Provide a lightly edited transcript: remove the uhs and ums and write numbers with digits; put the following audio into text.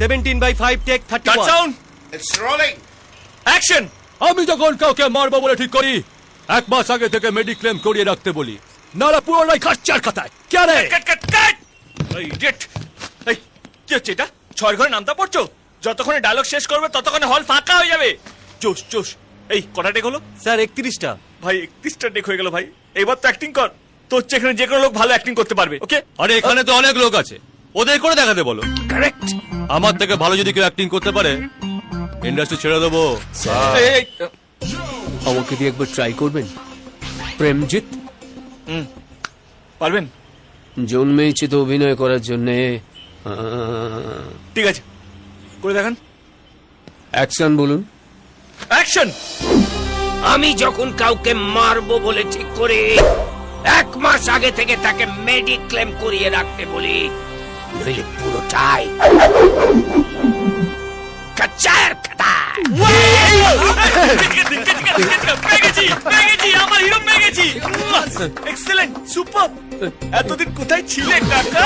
17/5 take cut 31 sound, It's rolling. Action. আমি যখন কাউকে মারবো বলে ঠিক করি 1 মাস আগে থেকে মেডিক্লেম করিয়ে রাখতে বলি, নারা পুরোটাই খরচার খাতায়। কে রে? কাট কাট কাট। এই ইডিয়েট, এই কি হচ্ছে এটা? ছয় ঘরে নামতা পড়ছো? যতক্ষণে ডায়লগ শেষ করবে ততক্ষণে হল ফাঁকা হয়ে যাবে। Choose choose. এই কটা টেক হলো? স্যার 31টা। ভাই 31টা টেক হয়ে গেল ভাই। এবার তো অ্যাক্টিং কর। তোর চেয়ে এখানে যে কোনো লোক ভালো অ্যাক্টিং করতে পারবে। ওকে? আরে এখানে তো অনেক লোক আছে, ওদের করে দেখাতে বলো। কারেক্ট। আমার থেকে ভালো যদি কেউ অ্যাক্টিং করতে পারে ইন্ডাস্ট্রি ছেড়ে দেবো। এই আমাকে দিয়ে একবার ট্রাই করবেন? প্রেমজিৎ পারবেন? জন্মেছি তো অভিনয় করার জন্যে। ঠিক আছে, করে দেখান। অ্যাকশন বলুন। অ্যাকশন। আমি যখন কাউকে মারবো বলে ঠিক করি 1 মাস আগে থেকে তাকে মেডিক্লেম করিয়ে রাখতে বলি, নইলে পুরোটাই কাচার খাতায়। আমার হিরো পেয়ে গেছি। Excellent, super. এতদিন কোথায় ছিলে কাকা?